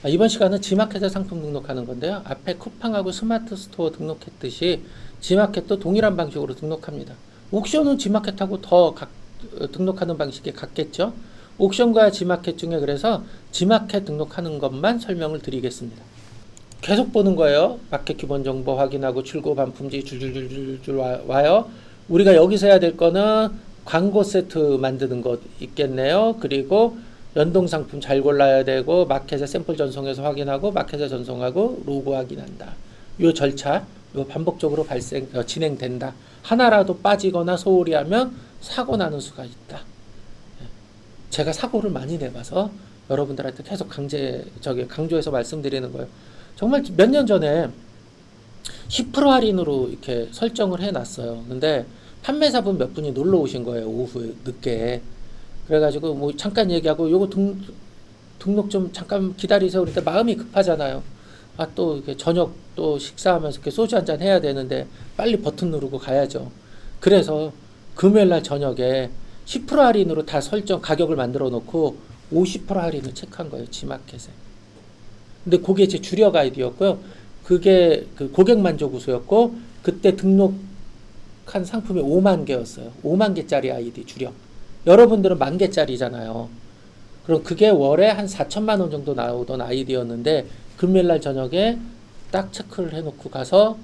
이번 시간은 지마켓에 상품 등록하는 건데요. 앞에 쿠팡하고 스마트 스토어 등록했듯이 지마켓도 동일한 방식으로 등록합니다. 옥션은 지마켓하고 등록하는 방식이 같겠죠. 옥션과 지마켓 중에 그래서 지마켓 등록하는 것만 설명을 드리겠습니다. 계속 보는 거예요. 마켓 기본 정보 확인하고 출고 반품지 줄줄줄줄 와요. 우리가 여기서 해야 될 거는 광고 세트 만드는 것 있겠네요. 그리고 연동 상품 잘 골라야 되고 마켓에 샘플 전송해서 확인하고 마켓에 전송하고 로고 확인한다. 요 절차 요 반복적으로 진행된다. 하나라도 빠지거나 소홀히 하면 사고 나는 수가 있다. 제가 사고를 많이 내봐서 여러분들한테 계속 강조해서 말씀드리는 거예요. 정말 몇 년 전에 10% 할인으로 이렇게 설정을 해놨어요. 근데 판매사분 몇 분이 놀러 오신 거예요. 오후 늦게. 그래가지고 뭐 잠깐 얘기하고 요거 등록 좀 잠깐 기다리세요. 그러니까 마음이 급하잖아요. 또 이렇게 저녁 또 식사하면서 이렇게 소주 한잔 해야 되는데 빨리 버튼 누르고 가야죠. 그래서 금요일 날 저녁에 10% 할인으로 다 가격을 만들어 놓고 50% 할인을 체크한 거예요. 지마켓에. 근데 그게 제 주력 아이디였고요. 그게 그 고객 만족 우수였고 그때 등록한 상품이 5만 개였어요. 5만 개짜리 아이디 주력. 여러분들은 1만 개짜리잖아요. 그럼 그게 월에 한 4천만 원 정도 나오던 아이디였는데 금요일 날 저녁에 딱 체크를 해놓고 가서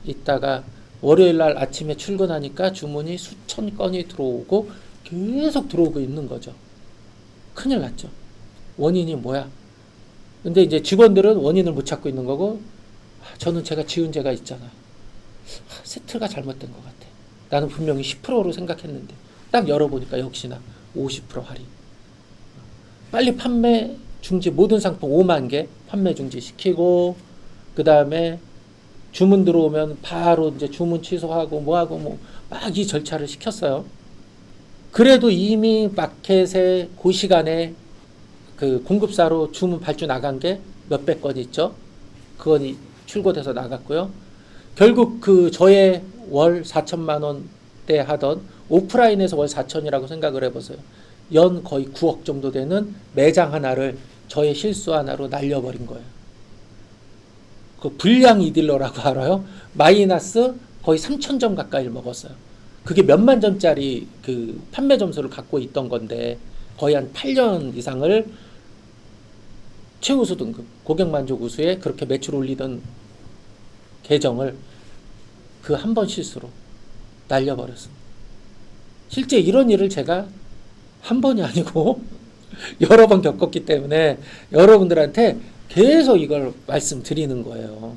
이따가 월요일 날 아침에 출근하니까 주문이 수천 건이 들어오고 계속 들어오고 있는 거죠. 큰일 났죠. 원인이 뭐야? 근데 이제 직원들은 원인을 못 찾고 있는 거고 저는 제가 지은 죄가 있잖아. 세트가 잘못된 것 같아. 나는 분명히 10%로 생각했는데 딱 열어보니까 역시나 50% 할인. 빨리 판매 중지 모든 상품 5만 개 판매 중지 시키고 그 다음에 주문 들어오면 바로 이제 주문 취소하고 뭐하고 막 이 절차를 시켰어요. 그래도 이미 마켓에 그 시간에 그 공급사로 주문 발주 나간 게 몇백 건 있죠. 그건 출고돼서 나갔고요. 결국 그 저의 월 4천만 원대 하던 오프라인에서 월 4천이라고 생각을 해보세요. 연 거의 9억 정도 되는 매장 하나를 저의 실수 하나로 날려버린 거예요. 그 불량 이딜러라고 알아요? 마이너스 거의 3,000점 가까이 먹었어요. 그게 몇만 점짜리 그 판매 점수를 갖고 있던 건데 거의 한 8년 이상을 최우수 등급, 고객 만족 우수에 그렇게 매출 올리던 계정을 그 한 번 실수로 날려버렸습니다. 실제 이런 일을 제가 한 번이 아니고 여러 번 겪었기 때문에 여러분들한테 계속 이걸 말씀드리는 거예요.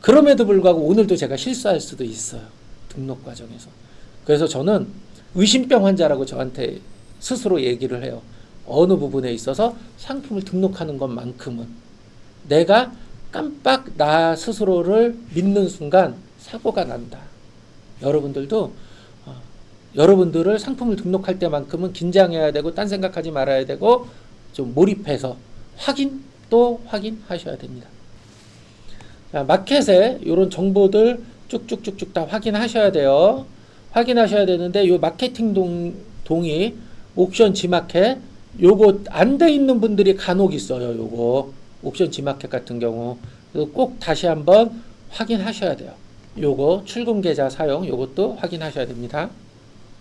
그럼에도 불구하고 오늘도 제가 실수할 수도 있어요. 등록 과정에서. 그래서 저는 의심병 환자라고 저한테 스스로 얘기를 해요. 어느 부분에 있어서 상품을 등록하는 것만큼은 내가 깜빡 나 스스로를 믿는 순간 사고가 난다. 여러분들도 여러분들을 상품을 등록할 때만큼은 긴장해야 되고 딴 생각하지 말아야 되고 좀 몰입해서 확인하셔야 됩니다. 자, 마켓에 이런 정보들 쭉쭉쭉쭉 다 확인하셔야 돼요. 확인하셔야 되는데 요 마케팅 동의 옥션 지마켓 요거 안 돼 있는 분들이 간혹 있어요. 요거 옥션 지마켓 같은 경우 꼭 다시 한번 확인하셔야 돼요. 요거 출금 계좌 사용 요것도 확인하셔야 됩니다.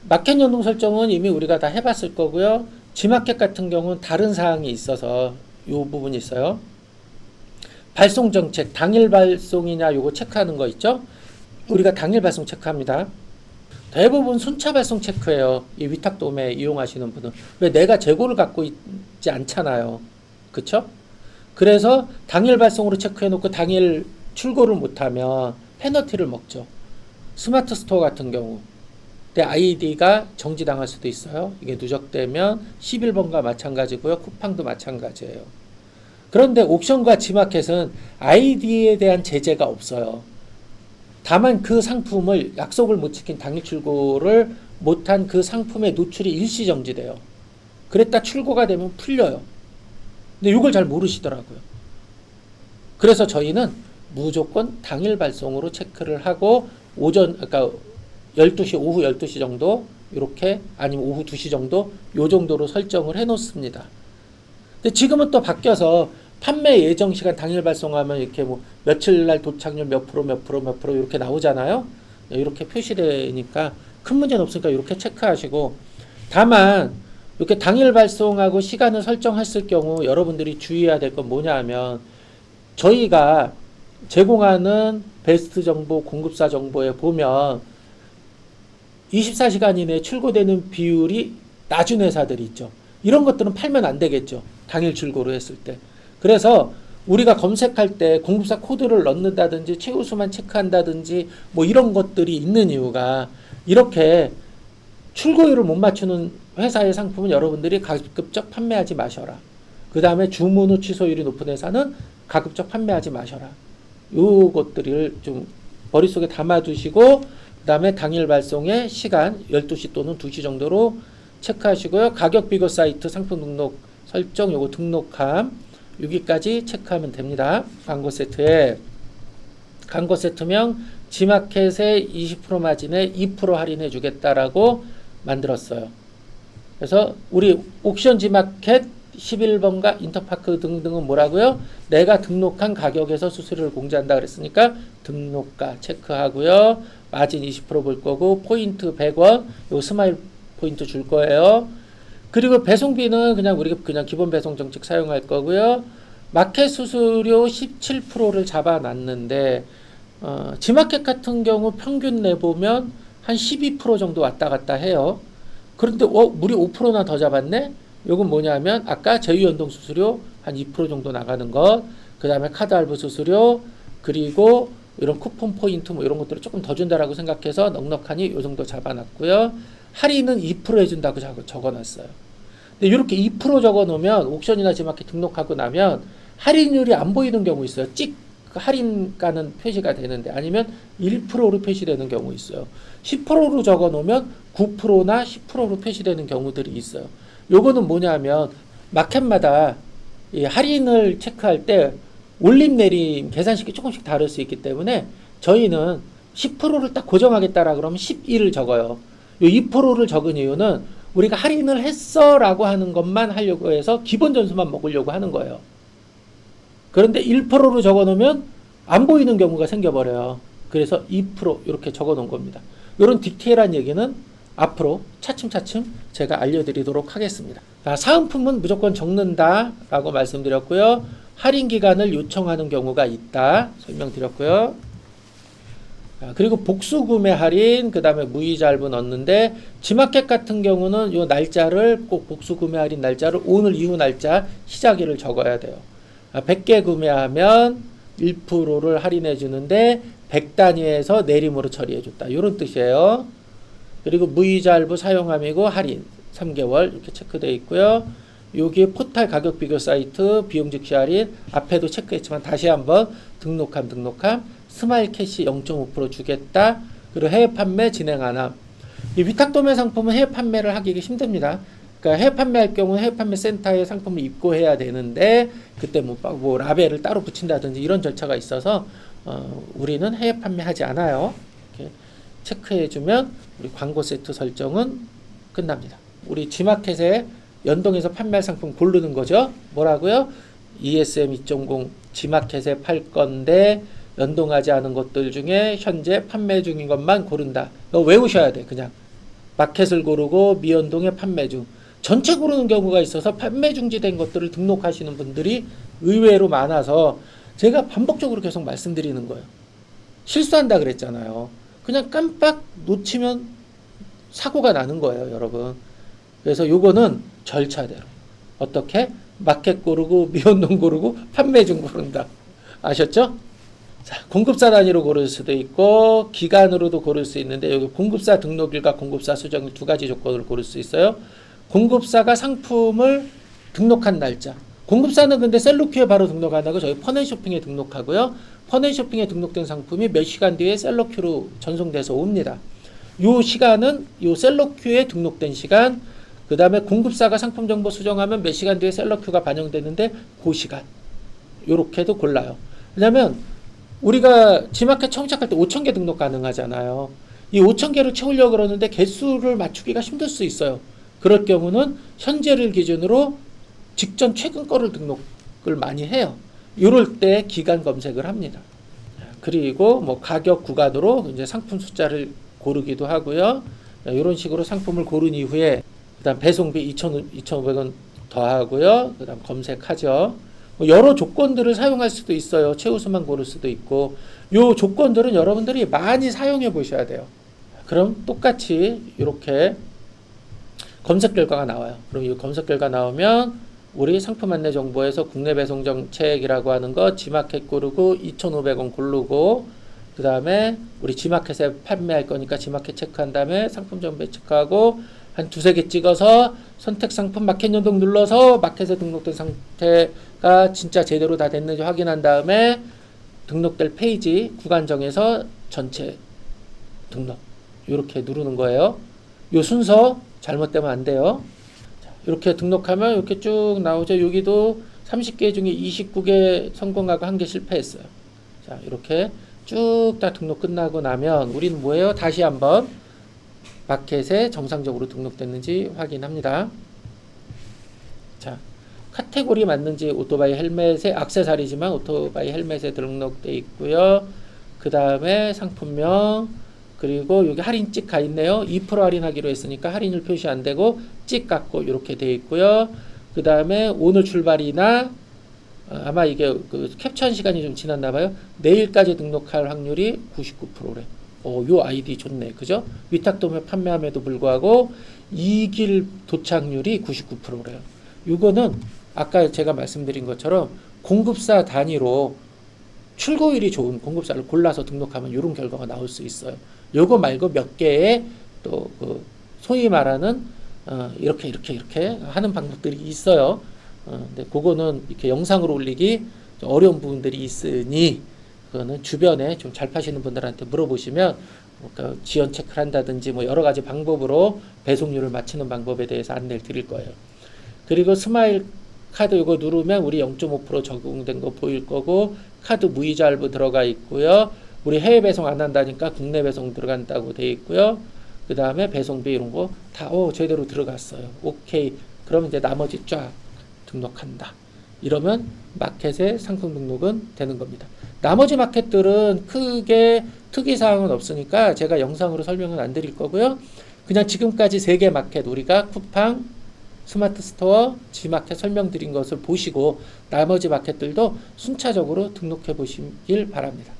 마켓 연동 설정은 이미 우리가 다 해봤을 거고요. 지마켓 같은 경우는 다른 사항이 있어서 요 부분이 있어요. 발송 정책 당일 발송이냐 요거 체크하는 거 있죠. 우리가 당일 발송 체크합니다. 대부분 순차 발송 체크해요. 이 위탁 도매 이용하시는 분은. 왜 내가 재고를 갖고 있지 않잖아요. 그쵸? 그래서 당일 발송으로 체크해 놓고 당일 출고를 못하면 페널티를 먹죠. 스마트 스토어 같은 경우 내 아이디가 정지당할 수도 있어요. 이게 누적되면 11번과 마찬가지고요. 쿠팡도 마찬가지예요. 그런데 옥션과 지마켓은 아이디에 대한 제재가 없어요. 다만 그 상품을 약속을 못 지킨 당일 출고를 못한 그 상품의 노출이 일시 정지돼요. 그랬다 출고가 되면 풀려요. 근데 이걸 잘 모르시더라고요. 그래서 저희는 무조건 당일 발송으로 체크를 하고 그러니까 12시, 오후 12시 정도 이렇게 아니면 오후 2시 정도 요 정도로 설정을 해 놓습니다. 근데 지금은 또 바뀌어서 판매 예정 시간 당일 발송하면 이렇게 뭐 며칠 날 도착률 몇 프로 몇 프로 몇 프로 이렇게 나오잖아요. 이렇게 표시되니까 큰 문제는 없으니까 이렇게 체크하시고, 다만 이렇게 당일 발송하고 시간을 설정했을 경우 여러분들이 주의해야 될 건 뭐냐 하면, 저희가 제공하는 베스트 정보, 공급사 정보에 보면 24시간 이내에 출고되는 비율이 낮은 회사들이 있죠. 이런 것들은 팔면 안 되겠죠. 당일 출고로 했을 때. 그래서 우리가 검색할 때 공급사 코드를 넣는다든지 최우수만 체크한다든지 뭐 이런 것들이 있는 이유가, 이렇게 출고율을 못 맞추는 회사의 상품은 여러분들이 가급적 판매하지 마셔라. 그 다음에 주문 후 취소율이 높은 회사는 가급적 판매하지 마셔라. 요것들을 좀 머릿속에 담아두시고, 그 다음에 당일 발송의 시간 12시 또는 2시 정도로 체크하시고요. 가격 비교 사이트 상품 등록 설정 요거 등록함 여기까지 체크하면 됩니다. 광고 세트에 광고 세트명 지마켓에 20% 마진에 2% 할인해 주겠다라고 만들었어요. 그래서 우리 옥션 지마켓 11번가 인터파크 등등은 뭐라고요? 내가 등록한 가격에서 수수료를 공제한다 그랬으니까 등록가 체크하고요. 마진 20% 볼 거고, 포인트 100원 요 스마일 포인트 줄 거예요. 그리고 배송비는 그냥 우리가 그냥 기본 배송 정책 사용할 거고요. 마켓 수수료 17%를 잡아놨는데 지마켓 같은 경우 평균 내보면 한 12% 정도 왔다 갔다 해요. 그런데 무려 5%나 더 잡았네? 요건 뭐냐면 아까 제휴연동 수수료 한 2% 정도 나가는 것, 그 다음에 카드 할부 수수료, 그리고 이런 쿠폰 포인트 뭐 이런 것들을 조금 더 준다라고 생각해서 넉넉하니 요 정도 잡아놨고요. 할인은 2% 해준다고 적어놨어요. 근데 이렇게 2% 적어놓으면 옥션이나 지마켓 등록하고 나면 할인율이 안 보이는 경우 있어요. 찍 할인가는 표시가 되는데, 아니면 1%로 표시되는 경우 있어요. 10%로 적어놓으면 9%나 10%로 표시되는 경우들이 있어요. 요거는 뭐냐면 마켓마다 이 할인을 체크할 때 올림 내림 계산식이 조금씩 다를 수 있기 때문에 저희는 10%를 딱 고정하겠다라 그러면 11을 적어요. 요 2%를 적은 이유는 우리가 할인을 했어 라고 하는 것만 하려고 해서 기본 전수만 먹으려고 하는 거예요. 그런데 1%로 적어 놓으면 안 보이는 경우가 생겨버려요. 그래서 2% 이렇게 적어 놓은 겁니다. 이런 디테일한 얘기는 앞으로 차츰차츰 제가 알려드리도록 하겠습니다. 자, 사은품은 무조건 적는다 라고 말씀드렸고요. 할인 기간을 요청하는 경우가 있다 설명드렸고요. 그리고 복수 구매 할인, 그 다음에 무이자 할부 넣는데, 지마켓 같은 경우는 요 날짜를 꼭 복수 구매 할인 날짜를 오늘 이후 날짜 시작일을 적어야 돼요. 100개 구매하면 1%를 할인해 주는데 100단위에서 내림으로 처리해 줬다. 이런 뜻이에요. 그리고 무이자 할부 사용함이고 할인 3개월 이렇게 체크되어 있고요. 여기에 포탈 가격 비교 사이트 비용 즉시 할인 앞에도 체크했지만 다시 한번 등록함 스마일 캐시 0.5% 주겠다. 그리고 해외 판매 진행 안 함. 이 위탁 도매 상품은 해외 판매를 하기 힘듭니다. 그러니까 해외 판매할 경우는 해외 판매 센터에 상품을 입고해야 되는데 그때 뭐 라벨을 따로 붙인다든지 이런 절차가 있어서 우리는 해외 판매하지 않아요. 이렇게 체크해주면 우리 광고 세트 설정은 끝납니다. 우리 지마켓에 연동해서 판매할 상품 고르는 거죠. 뭐라고요? ESM 2.0 지마켓에 팔 건데 연동하지 않은 것들 중에 현재 판매 중인 것만 고른다. 이거 외우셔야 돼. 그냥 마켓을 고르고 미연동에 판매 중. 전체 고르는 경우가 있어서 판매 중지된 것들을 등록하시는 분들이 의외로 많아서 제가 반복적으로 계속 말씀드리는 거예요. 실수한다 그랬잖아요. 그냥 깜빡 놓치면 사고가 나는 거예요, 여러분. 그래서 요거는 절차대로 어떻게 마켓 고르고 미연동 고르고 판매 중 고른다. 아셨죠? 자, 공급사 단위로 고를 수도 있고 기간으로도 고를 수 있는데, 여기 공급사 등록일과 공급사 수정일 두 가지 조건을 고를 수 있어요. 공급사가 상품을 등록한 날짜. 공급사는 근데 셀러큐에 바로 등록 안 하고 저희 퍼넨쇼핑에 등록하고요. 퍼넨쇼핑에 등록된 상품이 몇 시간 뒤에 셀러큐로 전송돼서 옵니다. 요 시간은 요 셀러큐에 등록된 시간, 그 다음에 공급사가 상품 정보 수정하면 몇 시간 뒤에 셀러큐가 반영되는데 그 시간. 요렇게도 골라요. 왜냐면 우리가 지마켓 처음 시작할 때 5,000개 등록 가능하잖아요. 이 5,000개를 채우려고 그러는데 개수를 맞추기가 힘들 수 있어요. 그럴 경우는 현재를 기준으로 직전 최근 거를 등록을 많이 해요. 이럴 때 기간 검색을 합니다. 그리고 뭐 가격 구간으로 이제 상품 숫자를 고르기도 하고요. 이런 식으로 상품을 고른 이후에 그다음 배송비 2,500원 더하고요. 그다음 검색하죠. 뭐 여러 조건들을 사용할 수도 있어요. 최우수만 고를 수도 있고. 요 조건들은 여러분들이 많이 사용해 보셔야 돼요. 그럼 똑같이 이렇게 검색 결과가 나와요. 그럼 이 검색 결과 나오면 우리 상품 안내 정보에서 국내 배송 정책이라고 하는 거 G마켓 고르고 2,500원 고르고 그 다음에 우리 G마켓에 판매할 거니까 G마켓 체크한 다음에 상품 정보에 체크하고 한 두세 개 찍어서 선택 상품 마켓 연동 눌러서 마켓에 등록된 상태가 진짜 제대로 다 됐는지 확인한 다음에 등록될 페이지 구간 정해서 전체 등록 이렇게 누르는 거예요. 요 순서 잘못되면 안 돼요. 이렇게 등록하면 이렇게 쭉 나오죠. 여기도 30개 중에 29개 성공하고 1개 실패했어요. 자, 이렇게 쭉 다 등록 끝나고 나면 우리는 뭐예요? 다시 한번 마켓에 정상적으로 등록됐는지 확인합니다. 자, 카테고리 맞는지 오토바이 헬멧에 액세서리지만 오토바이 헬멧에 등록돼 있고요. 그 다음에 상품명 그리고 여기 할인 찍 가 있네요. 2% 할인하기로 했으니까 할인율 표시 안 되고 찍 같고 이렇게 돼 있고요. 그 다음에 오늘 출발이나 아마 이게 그 캡처한 시간이 좀 지났나 봐요. 내일까지 등록할 확률이 99%래. 요 아이디 좋네. 그죠? 위탁도면 판매함에도 불구하고 2길 도착률이 99%래요. 이거는 아까 제가 말씀드린 것처럼 공급사 단위로 출고율이 좋은 공급사를 골라서 등록하면 이런 결과가 나올 수 있어요. 요거 말고 몇 개의 또 그 소위 말하는 이렇게 하는 방법들이 있어요. 근데 그거는 이렇게 영상으로 올리기 어려운 부분들이 있으니 그거는 주변에 좀 잘 파시는 분들한테 물어보시면 그러니까 지연 체크를 한다든지 뭐 여러 가지 방법으로 배송률을 맞추는 방법에 대해서 안내를 드릴 거예요. 그리고 스마일 카드 이거 누르면 우리 0.5% 적용된 거 보일 거고 카드 무이자 할부 들어가 있고요. 우리 해외 배송 안 한다니까 국내 배송 들어간다고 돼 있고요. 그 다음에 배송비 이런 거 다 제대로 들어갔어요. 오케이. 그러면 이제 나머지 쫙 등록한다. 이러면 마켓에 상품 등록은 되는 겁니다. 나머지 마켓들은 크게 특이사항은 없으니까 제가 영상으로 설명은 안 드릴 거고요. 그냥 지금까지 3개 마켓 우리가 쿠팡, 스마트 스토어, G마켓 설명드린 것을 보시고 나머지 마켓들도 순차적으로 등록해 보시길 바랍니다.